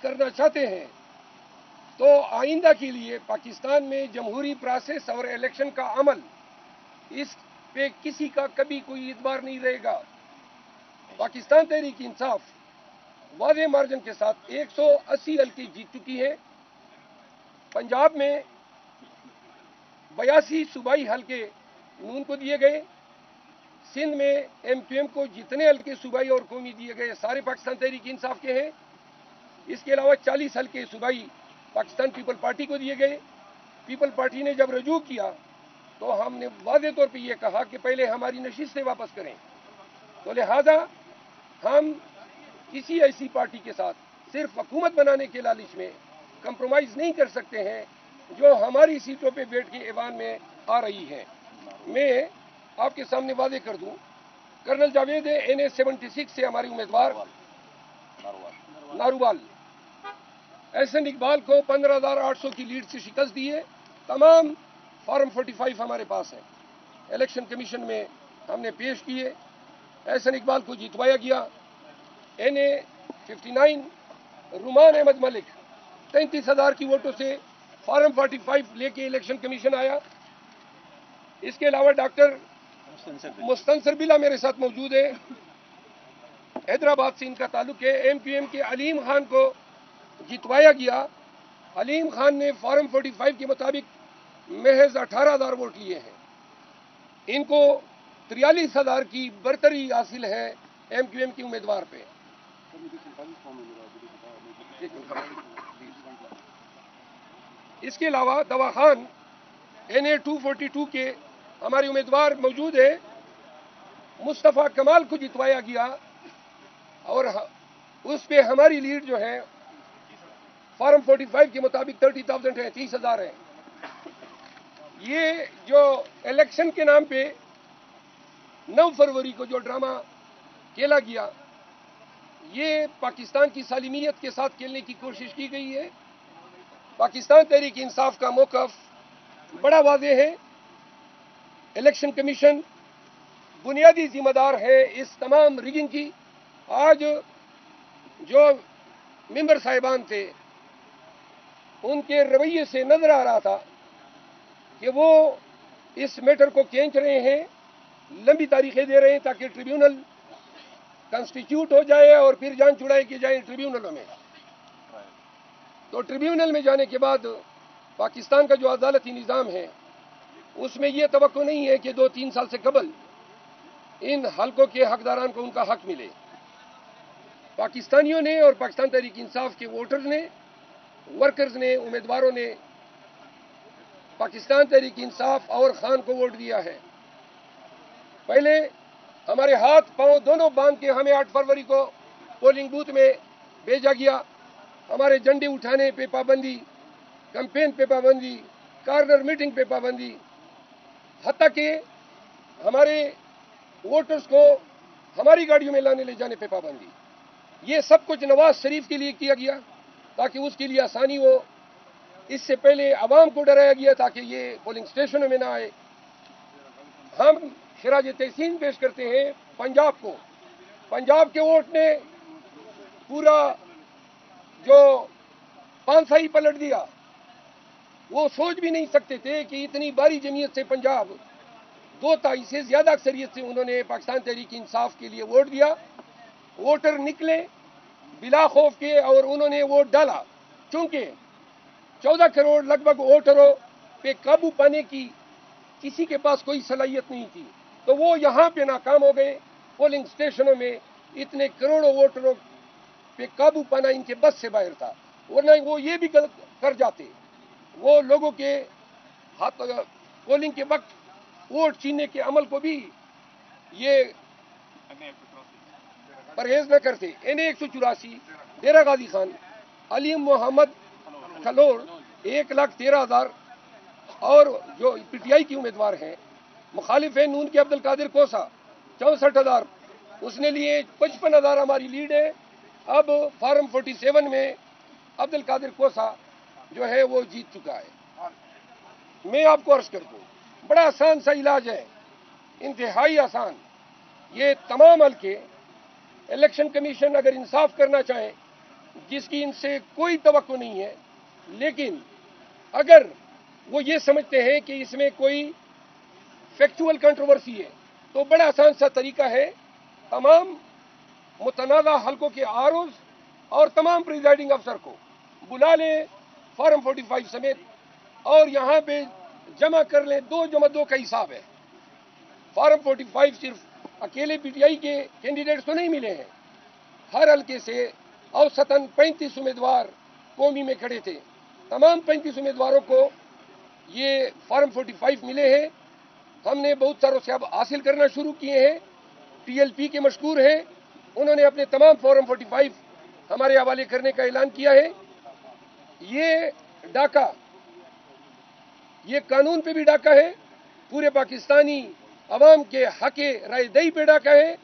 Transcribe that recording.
کرنا چاہتے ہیں تو آئندہ کے لیے پاکستان میں جمہوری پروسیس اور الیکشن کا عمل اس پہ کسی کا کبھی کوئی اعتبار نہیں رہے گا. پاکستان تحریک انصاف واضح مارجن کے ساتھ 180 حلقے جیت چکی ہے. پنجاب میں 82 صوبائی حلقے نون کو دیے گئے. سندھ میں ایم کیو ایم کو جتنے حلقے صوبائی اور قومی دیے گئے سارے پاکستان تحریک انصاف کے ہیں. اس کے علاوہ 40 حلقے صوبائی پاکستان پیپل پارٹی کو دیے گئے. پیپل پارٹی نے جب رجوع کیا تو ہم نے واضح طور پہ یہ کہا کہ پہلے ہماری نشستیں واپس کریں. تو لہذا ہم کسی ایسی پارٹی کے ساتھ صرف حکومت بنانے کے لالچ میں کمپرومائز نہیں کر سکتے ہیں جو ہماری سیٹوں پہ بیٹھ کے ایوان میں آ رہی ہے. میں آپ کے سامنے واضح کر دوں، کرنل جاوید NA 76 سے ہمارے امیدوار ناروال احسن اقبال کو 15,800 کی لیڈ سے شکست دی ہے. تمام فارم 45 ہمارے پاس ہیں، الیکشن کمیشن میں ہم نے پیش کیے. احسن اقبال کو جتوایا گیا. NA 59 رومان احمد ملک 33,000 کی ووٹوں سے فارم 45 لے کے الیکشن کمیشن آیا. اس کے علاوہ ڈاکٹر مستنصر بلا میرے ساتھ موجود ہے، حیدرآباد سے ان کا تعلق ہے. ایم کیو ایم کے علیم خان کو جتوایا گیا. علیم خان نے فارم 45 کے مطابق محض 18,000 ووٹ لیے ہیں. ان کو 43,000 کی برتری حاصل ہے ایم کیو ایم کے امیدوار پہ. اس کے علاوہ دوا خان NA 242 کے ہمارے امیدوار موجود ہیں. مصطفیٰ کمال کو جتوایا گیا اور اس پہ ہماری لیڈ جو ہے فارم 45 کے مطابق 30,000 ہے، 30,000 ہے. یہ جو الیکشن کے نام پہ 9 فروری کو جو ڈرامہ کھیلا گیا، یہ پاکستان کی سالمیت کے ساتھ کھیلنے کی کوشش کی گئی ہے. پاکستان تحریک انصاف کا موقف بڑا واضح ہے. الیکشن کمیشن بنیادی ذمہ دار ہے اس تمام ریگنگ کی. آج جو ممبر صاحبان تھے ان کے رویے سے نظر آ رہا تھا کہ وہ اس میٹر کو کھینچ رہے ہیں، لمبی تاریخیں دے رہے ہیں تاکہ ٹریبیونل کنسٹیٹیوٹ ہو جائے اور پھر جان چھڑائی کی جائے ٹریبیونلوں میں. تو ٹریبیونل میں جانے کے بعد پاکستان کا جو عدالتی نظام ہے اس میں یہ توقع نہیں ہے کہ 2-3 سال سے قبل ان حلقوں کے حقداران کو ان کا حق ملے. پاکستانیوں نے اور پاکستان تحریک انصاف کے ووٹرز نے، ورکرز نے، امیدواروں نے پاکستان تحریک انصاف اور خان کو ووٹ دیا ہے. پہلے ہمارے ہاتھ پاؤں دونوں باندھ کے ہمیں 8 فروری کو پولنگ بوتھ میں بھیجا گیا. ہمارے جھنڈے اٹھانے پہ پابندی، کیمپین پہ پابندی، کارنر میٹنگ پہ پابندی، حتیٰ کہ ہمارے ووٹرز کو ہماری گاڑیوں میں لانے لے جانے پہ پابندی. یہ سب کچھ نواز شریف کے لیے کیا گیا تاکہ اس کے لیے آسانی ہو. اس سے پہلے عوام کو ڈرایا گیا تاکہ یہ پولنگ اسٹیشنوں میں نہ آئے. ہم خراج تحسین پیش کرتے ہیں پنجاب کو. پنجاب کے ووٹ نے پورا جو پانسا ہی پلٹ دیا. وہ سوچ بھی نہیں سکتے تھے کہ اتنی باری جمعیت سے پنجاب 2/3 سے زیادہ اکثریت سے انہوں نے پاکستان تحریک انصاف کے لیے ووٹ دیا. ووٹر نکلے بلا خوف کے اور انہوں نے ووٹ ڈالا. چونکہ 14 کروڑ لگ بھگ ووٹروں پہ قابو پانے کی کسی کے پاس کوئی صلاحیت نہیں تھی تو وہ یہاں پہ ناکام ہو گئے. پولنگ اسٹیشنوں میں اتنے کروڑوں ووٹروں پہ قابو پانا ان کے بس سے باہر تھا، ورنہ وہ یہ بھی کر جاتے. وہ لوگوں کے ہاتھ پولنگ کے وقت ووٹ چھیننے کے عمل کو بھی یہ پرہیز نہ کرتے. NA 184 ڈیرہ غازی خان، علیم محمد کھلوڑ 1,13,000 اور جو PTI کی امیدوار ہیں مخالف ہیں نون کے عبد القادر کوسا 64,000، اس نے لیے 55,000 ہماری لیڈ ہے. اب فارم 47 میں عبد القادر کوسا جو ہے وہ جیت چکا ہے. میں آپ کو عرض کر دوں بڑا آسان سا علاج ہے، انتہائی آسان. یہ تمام حلقے الیکشن کمیشن اگر انصاف کرنا چاہے جس کی ان سے کوئی توقع نہیں ہے، لیکن اگر وہ یہ سمجھتے ہیں کہ اس میں کوئی فیکچول کنٹروورسی ہے تو بڑا آسان سا طریقہ ہے، تمام متنازع حلقوں کے آرز اور تمام پریزائڈنگ افسر کو بلا لیں فارم 45 سمیت اور یہاں پہ جمع کر لیں. 2 × 2 کا حساب ہے. فارم 45 صرف اکیلے پی ٹی آئی کے کینڈیڈیٹس تو نہیں ملے ہیں، ہر حلقے سے اوسطاً 35 امیدوار قومی میں کھڑے تھے. تمام 35 امیدواروں کو یہ فارم 45 ملے ہیں. ہم نے بہت ساروں سے اب حاصل کرنا شروع کیے ہیں. ٹی ایل پی کے مشکور ہیں، انہوں نے اپنے تمام فارم 45 ہمارے حوالے کرنے کا اعلان کیا ہے. یہ ڈاکہ، یہ قانون پہ بھی ڈاکہ ہے، پورے پاکستانی عوام کے حق رائے دہی پہ ڈاکہ ہے.